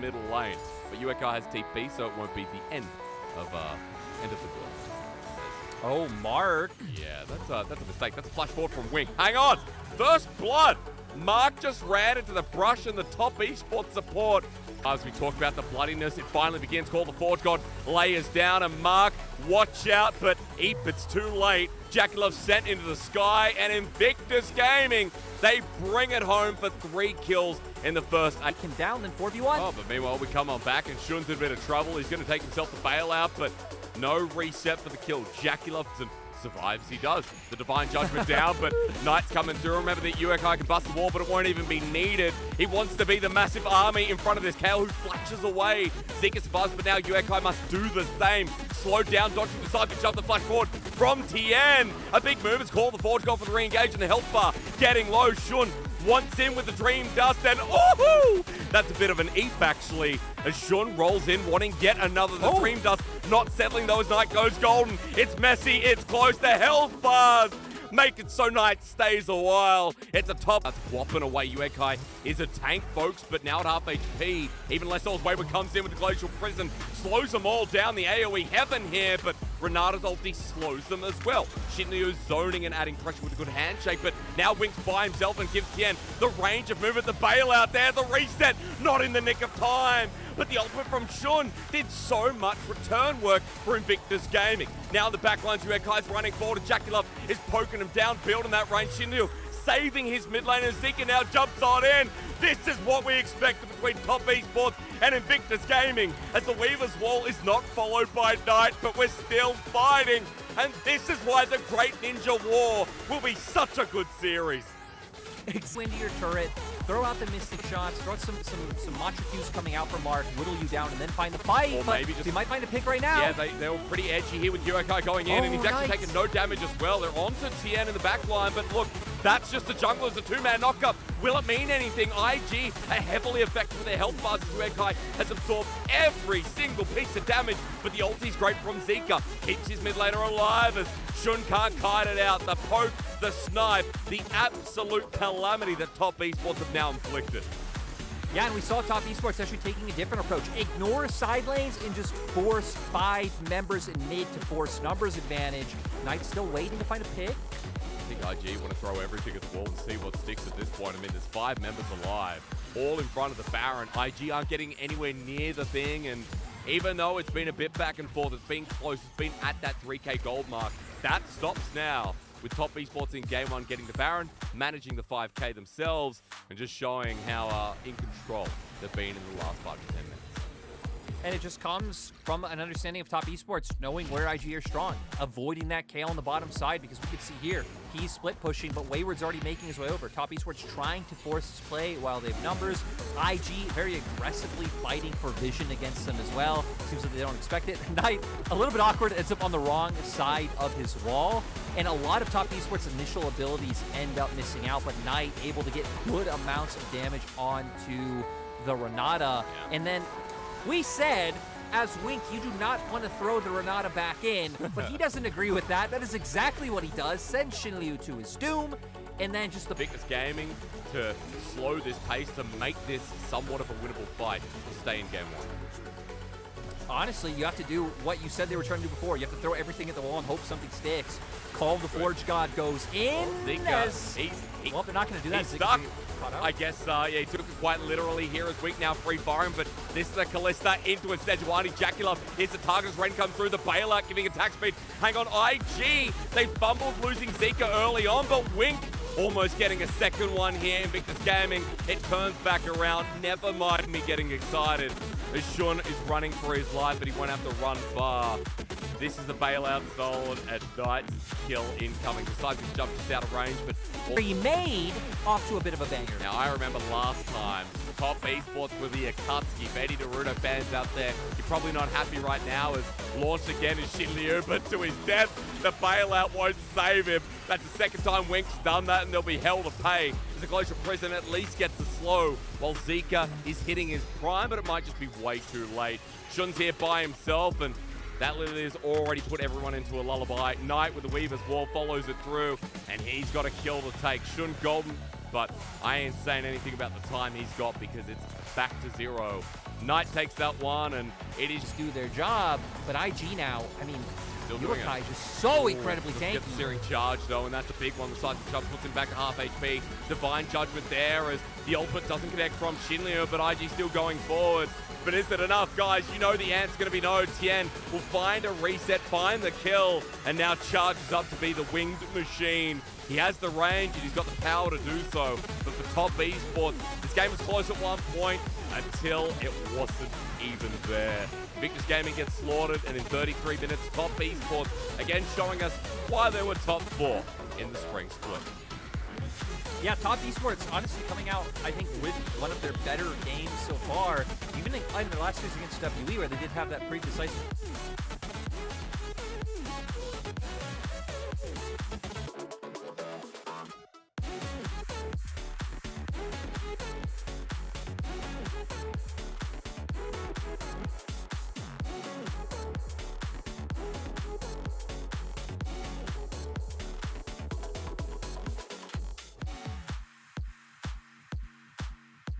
middle lane. But UEK has TP, so it won't be the end of the world. Oh, Mark. Yeah, that's a mistake. That's a flash forward from Wink. Hang on! First blood! Mark just ran into the brush and the top esports support. As we talk about the bloodiness, it finally begins. Call the Forge God layers down, and Mark, watch out, but Eep, it's too late. Jackie sent into the sky, and Invictus Gaming, they bring it home for 3 kills in the first 8. Can down, then 4v1. Oh, but meanwhile, we come on back, and Shun's in a bit of trouble. He's going to take himself the bailout, but no reset for the kill. Jackie survives, he does. The Divine Judgment down, but Knight's coming through. Remember that UEK can bust the wall, but it won't even be needed. He wants to be the massive army in front of this Kale, who flashes away. Zika survives, but now UEK must do the same. Slow down, dodging the side, shove the flash forward from Tien. A big move is called. The Forge God for the re-engage, and the health bar getting low. Shun once in with the Dream Dust, and oh! That's a bit of an eep, actually, as Shun rolls in, wanting yet another. The Dream Dust not settling, though, as Knight goes golden. It's messy, it's close, the health bars make it so Knight stays a while. It's a top. That's whopping away. UEK is a tank, folks, but now at half HP. Even less Oz Wayward comes in with the Glacial Prison, slows them all down. The AoE heaven here, but Renata's ulti slows them as well. Shinryu zoning and adding pressure with a good handshake, but now Winks by himself and gives Tien the range of movement. The bailout there, the reset, not in the nick of time. But the ultimate from Shun did so much return work for Invictus Gaming. Now in the back lines, UEK's running forward, and Jackie is poking him down, building that range. Shinryu saving his mid lane, and Zika now jumps on in. This is what we expected between Top Esports and Invictus Gaming, as the Weaver's Wall is not followed by Knight, but we're still fighting. And this is why the Great Ninja War will be such a good series. Into your turret, throw out the Mystic shots, throw out some Mantra Qs coming out from Mark, whittle you down, and then find the fight. Or but maybe just, they might find a pick right now. Yeah, they were pretty edgy here with UEK going in, and he's actually taking no damage as well. They're onto Tien in the back line, but look, that's just the jungler. It's a 2-man knockup. Will it mean anything? IG are heavily affected with their health bars. UEK has absorbed every single piece of damage, but the ulti's great from Zika. Keeps his mid laner alive as Shun can't kite it out. The poke, the snipe, the absolute calamity that Top Esports have now inflicted. Yeah, and we saw Top Esports actually taking a different approach. Ignore side lanes and just force 5 members in mid to force numbers advantage. Knight's still waiting to find a pick. I think IG want to throw everything at the wall and see what sticks at this point. I mean, there's 5 members alive, all in front of the Baron. IG aren't getting anywhere near the thing, and even though it's been a bit back and forth, it's been close, it's been at that 3K gold mark, that stops now with Top Esports in Game 1 getting the Baron, managing the 5K themselves, and just showing how in control they've been in the last 5 to 10 minutes. And it just comes from an understanding of Top Esports, knowing where IG are strong, avoiding that Kale on the bottom side, because we can see here, he's split pushing, but Wayward's already making his way over. Top Esports trying to force his play while they have numbers. IG very aggressively fighting for vision against them as well. Seems like they don't expect it. Knight, a little bit awkward, ends up on the wrong side of his wall. And a lot of Top Esports' initial abilities end up missing out, but Knight able to get good amounts of damage onto the Renata. And then we said, as Wink, you do not want to throw the Renata back in, but he doesn't agree with that. That is exactly what he does. Sends Shinryu to his doom, and then just the Invictus Gaming to slow this pace, to make this somewhat of a winnable fight, to stay in Game 1. Honestly, you have to do what you said they were trying to do before. You have to throw everything at the wall and hope something sticks. Call the Forge God goes in. Well, they're not going to do that. He's stuck. I guess, yeah, he took it quite literally here as Weak now free firing, but this is a Kalista into a Sejuani. Jackie here's the target's rain come through, the bailout giving attack speed. Hang on, IG, they fumbled losing Zika early on, but Wink almost getting a second one here. Invictus Gaming, it turns back around. Never mind me getting excited as Shun is running for his life, but he won't have to run far. This is the bailout stolen at Knight's kill incoming. The Cyclops jump just out of range, but he made off to a bit of a banger. Now, I remember last time, Top Esports with the Akatsuki. If any Naruto fans out there, you're probably not happy right now as launched again is Shinryu, but to his death, the bailout won't save him. That's the second time Wink's done that, and there'll be hell to pay. The Glacial Prison at least gets the slow, while Zika is hitting his prime, but it might just be way too late. Shun's here by himself, and that literally has already put everyone into a lullaby. Knight with the Weaver's Wall follows it through, and he's got a kill to take. Shun golden, but I ain't saying anything about the time he's got because it's back to 0. Knight takes that one, and it is Just do their job, but IG now, I mean, still doing it. Urukai is just so incredibly Doesn't get the tanky. searing charge though, and that's a big one. The side shove puts him back at half HP. Divine Judgment there as the ultimate doesn't connect from Shinryu, but IG still going forward. But is it enough, guys? You know the answer's going to be no. Tien will find a reset, find the kill, and now charges up to be the winged machine. He has the range and he's got the power to do so. But for Top Esports, this game was close at one point until it wasn't even there. Victus Gaming gets slaughtered, and in 33 minutes, Top Esports again showing us why they were top 4 in the spring split. Yeah, Top Esports honestly coming out, I think, with one of their better games so far. Even in their last series against WE, where they did have that pretty decisive